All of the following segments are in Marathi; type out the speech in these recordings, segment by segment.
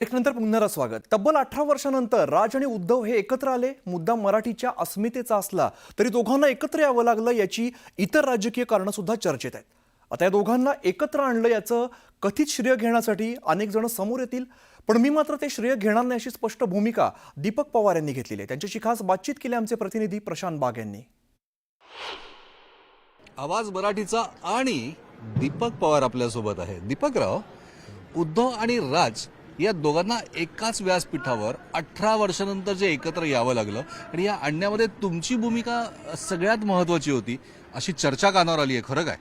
नंतर पुन्हा स्वागत. तब्बल 18 वर्षांनंतर राज आणि उद्धव हे एकत्र आले. मुद्दा मराठीच्या अस्मितेचा असला तरी दोघांना एकत्र यावं लागलं याची इतर राजकीय कारणं सुद्धा चर्चेत आहेत. आता या दोघांना एकत्र आणलं याचं कथित श्रेय घेण्यासाठी अनेक जण समोर येतील, पण मी मात्र ते श्रेय घेणार नाही अशी स्पष्ट भूमिका दीपक पवार यांनी घेतलेली आहे. त्यांच्याशी खास बातचीत केली आमचे प्रतिनिधी प्रशांत बाग यांनी. आवाज मराठीचा आणि दीपक पवार आपल्यासोबत आहे. दीपकराव, उद्धव आणि राज या दोघांना एकाच व्यासपीठावर 18 वर्षानंतर जे एकत्र यावं लागलं आणि या आणण्यामध्ये तुमची भूमिका सगळ्यात महत्त्वाची होती अशी चर्चा कानावर आली आहे, खरं काय?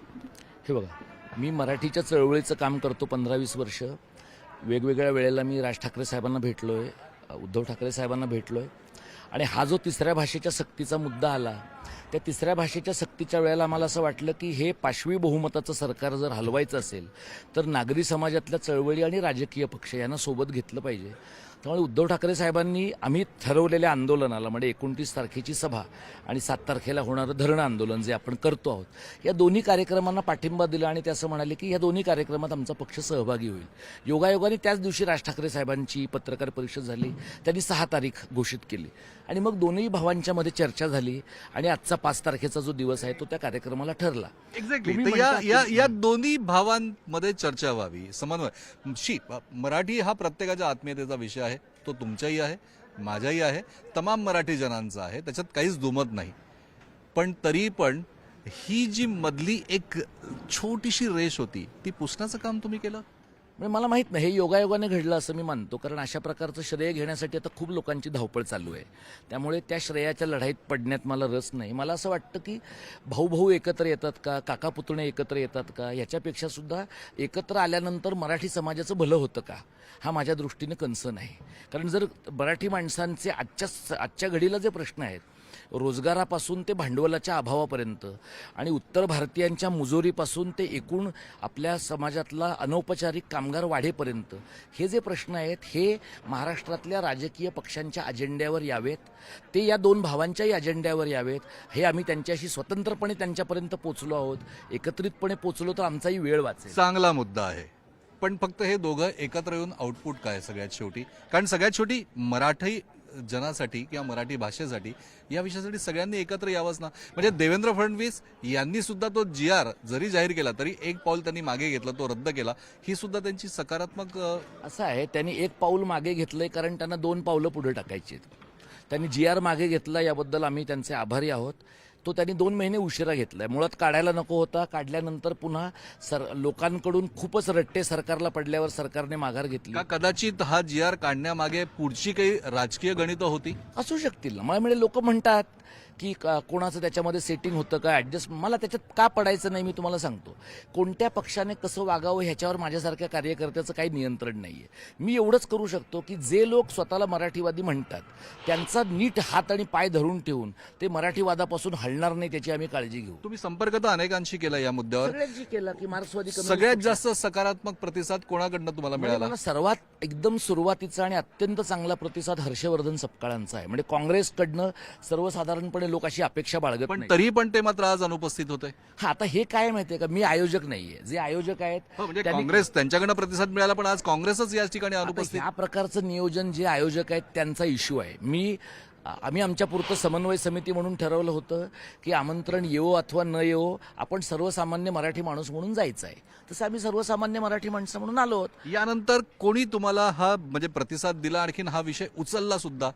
हे बघा, मी मराठीच्या चळवळीचं काम करतो 15-20 वर्ष. वेगवेगळ्या वेळेला मी राज ठाकरे साहेबांना भेटलोय, उद्धव ठाकरे साहेबांना भेटलोय आणि हा जो तिसऱ्या भाषेच्या सक्तीचा मुद्दा आला, त्या तिसऱ्या भाषेच्या सक्तीच्या वेळेला आम्हाला असं वाटलं की हे पाशवी बहुमताचं सरकार जर हलवायचं असेल तर नागरी समाजातल्या चळवळी आणि राजकीय पक्ष यांना सोबत घेतलं पाहिजे. त्यामुळे उद्धव ठाकरे साहेबांनी आम्ही ठरवलेल्या आंदोलनाला म्हणजे 29 तारखेची सभा आणि 7 तारखेला होणारं धरणं आंदोलन जे आपण करतो आहोत, या दोन्ही कार्यक्रमांना पाठिंबा दिला आणि ते असं म्हणाले की या दोन्ही कार्यक्रमात आमचा पक्ष सहभागी होईल. योगायोगाने त्याच दिवशी राज ठाकरे साहेबांची पत्रकार परिषद झाली, त्यांनी 6 तारीख घोषित केली आणि मग दोन्ही भावांच्या मध्ये चर्चा झाली आणि आजचा 5 तारखेचा जो दिवस आहे तो त्या कार्यक्रमाला ठरला. एक्झॅक्टली. या दोन्ही भावांमध्ये चर्चा व्हावी, समन्वय. मराठी हा प्रत्येकाच्या आत्मीयतेचा विषय आहे, तो तुमच्याही आहे, माझ्याही आहे, तमाम मराठी जनांचा आहे, त्याच्यात काहीच दुमत नाही. पण तरी पण ही जी मधली एक छोटीशी रेष होती ती पुसण्याचं काम तुम्ही केलं. म्हणजे मला माहीत नाही, हे योगायोगाने घडलं असं मी मानतो, कारण अशा प्रकारचं श्रेय घेण्यासाठी आता खूप लोकांची धावपळ चालू आहे. त्यामुळे त्या श्रेयाच्या लढाईत पडण्यात मला रस नाही. मला असं वाटतं की भाऊ भाऊ एकत्र येतात का, काका पुतणे एकत्र येतात का, याच्यापेक्षा सुद्धा एकत्र आल्यानंतर मराठी समाजाचं भलं होतं का, हा माझ्या दृष्टीने कन्सर्न आहे. कारण जर मराठी माणसांचे आजच्या घडीला जे प्रश्न आहेत, रोजगारापासून ते भांडवलाच्या अभावापर्यंत आणि उत्तर भारतीयांच्या मुजोरीपासून ते एकूण आपल्या समाजातला अनौपचारिक कामगार वाढेपर्यंत हे जे प्रश्न आहेत, हे महाराष्ट्रातल्या राजकीय पक्षांच्या अजेंड्यावर यावेत, ते या दोन भावांच्याही अजेंड्यावर यावेत. हे आम्ही त्यांच्याशी स्वतंत्रपणे त्यांच्यापर्यंत पोचलो आहोत, एकत्रितपणे पोचलो तर आमचाही वेळ वाचेल. चांगला मुद्दा आहे, पण फक्त हे दोघं एकत्र येऊन आउटपुट काय सगळ्यात शेवटी? कारण सगळ्यात शेवटी मराठी जनासाठी किंवा मराठी भाषेसाठी या विषयासाठी सगळ्यांनी एकत्र यावंच ना. म्हणजे देवेंद्र फडणवीस यांनी सुद्धा तो GR जरी जाहीर केला तरी एक पाऊल त्यांनी मागे घेतलं, तो रद्द केला. ही सुद्धा त्यांची सकारात्मक असं आहे, त्यांनी एक पाऊल मागे घेतलंय कारण त्यांना 2 पावलं पुढे टाकायची आहेत. त्यांनी GR मागे घेतला, याबद्दल आम्ही त्यांचे आभारी आहोत. तो त्यांनी 2 महिने उशिरा घेतलाय. मुळात काढायला नको होता, काढल्यानंतर पुन्हा लोकांकडून खूपच रट्टे सरकारला पडल्यावर सरकारने माघार घेतली. का कदाचित हा GR काढण्यामागे पुढची काही राजकीय गणितं होती? असू शकतील ना. मला म्हणजे लोक म्हणतात की कोणाचं त्याच्यामध्ये सेटिंग होतं का, ॲडजस्ट. मला त्याच्यात का पडायचं नाही, मी तुम्हाला सांगतो. कोणत्या पक्षाने कसं वागावं ह्याच्यावर माझ्यासारख्या कार्यकर्त्याचं काही नियंत्रण नाही आहे. मी एवढंच करू शकतो की जे लोक स्वतःला मराठीवादी म्हणतात त्यांचा नीट हात आणि पाय धरून ठेवून ते मराठीवादापासून हलणार नाही त्याची आम्ही काळजी घेऊ. तुम्ही संपर्क तर अनेकांशी केला या मुद्द्यावर, सगळ्यांशी केला की मार्क्सवादी सगळ्यात जास्त सकारात्मक प्रतिसाद कोणाकडनं तुम्हाला मिळाला? मला सर्वात एकदम सुरुवातीचा आणि अत्यंत चांगला प्रतिसाद हर्षवर्धन सपकाळांचा आहे. म्हणजे काँग्रेसकडनं सर्वसाधारणपणे लोक अशी अपेक्षा बाळगत पण नाही. तरी पण ते मात्र आज अनुपस्थित होते. हा, आता हे काय माहितीये का, मी आयोजक नाहीये. जे आयोजक आहेत म्हणजे काँग्रेस त्यांच्याकडनं प्रतिसाद मिळाला, पण आज काँग्रेसच या ठिकाणी अनुपस्थित. या प्रकारचं नियोजन जे आयोजक आहेत त्यांचा इश्यू आहे. आम्ही आमच्या पुरतं समन्वय समिती म्हणून ठरवलं होतं की आमंत्रण येवो अथवा न येवो, आपण सर्वसामान्य मराठी माणूस म्हणून जायचं आहे. तसं आम्ही सर्वसामान्य मराठी माणसं म्हणून आलो आहोत. यानंतर कोणी तुम्हाला हा म्हणजे प्रतिसाद दिला, आणखीन हा विषय उचलला सुद्धा?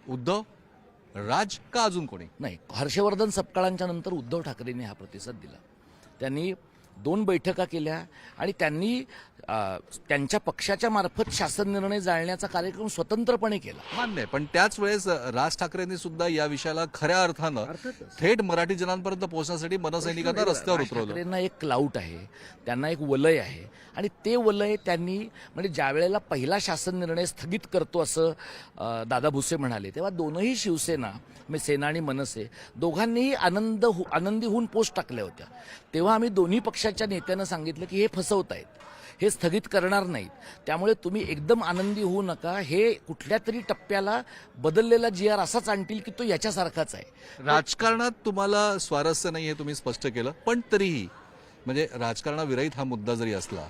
उद्धव, राज का अजून कोणी? नाही, हर्षवर्धन सपकाळांच्या नंतर उद्धव ठाकरेंनी हा प्रतिसाद दिला. त्यांनी 2 बैठका केल्या आणि त्यांनी त्यांच्या पक्षाच्या मार्फत शासन निर्णय जाळण्याचा कार्यक्रम स्वतंत्रपणे केला. मान्य आहे, पण त्याच वेळेस राज ठाकरेंनी सुद्धा या विषयाला खऱ्या अर्थानं थेट मराठी जनांपर्यंत पोहोचण्यासाठी मनसैनिकांना रस्त्यावर उतरवलं. ठाकरेंना एक क्लाउट आहे, त्यांना एक वलय आहे आणि ते वलय त्यांनी म्हणजे ज्या वेळेला पहिला शासन निर्णय स्थगित करतो असं दादा भुसे म्हणाले, तेव्हा दोनही शिवसेना म्हणजे सेना आणि मनसे दोघांनीही आनंदी होऊन पोस्ट टाकल्या होत्या. तेव्हा आम्ही दोन्ही पक्षाच्या नेत्यांना सांगितलं की हे फसवत आहेत, हे स्थगित करणार नाहीत, त्यामुळे तुम्ही एकदम आनंदी होऊ नका. हे कुठल्या तरी टप्प्याला बदललेला GR असाच आणतील की तो याच्यासारखाच आहे. राजकारणात तुम्हाला स्वारस्य नाही हे तुम्ही स्पष्ट केलं, पण तरीही म्हणजे राजकारणाविरहित हा मुद्दा जरी असला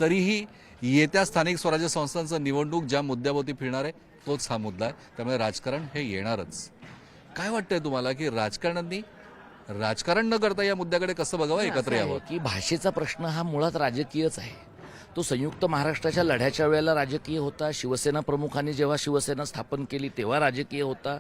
तरीही येत्या स्थानिक स्वराज्य संस्थांचं निवडणूक ज्या मुद्द्याभोवती फिरणार आहे तोच हा मुद्दा आहे. त्यामुळे राजकारण हे येणारच. काय वाटतंय तुम्हाला की राजकारण्यांनी राजकारण न करता या मुद्द्याकडे कसं बघावं, एकत्र असं आहे यावं? की भाषेचा प्रश्न हा मुळात राजकीयच आहे. तो संयुक्त महाराष्ट्राच्या लढ्याच्या वेळेला राजकीय होता. शिवसेना प्रमुखांनी जेव्हा शिवसेना स्थापन केली तेव्हा राजकीय होता.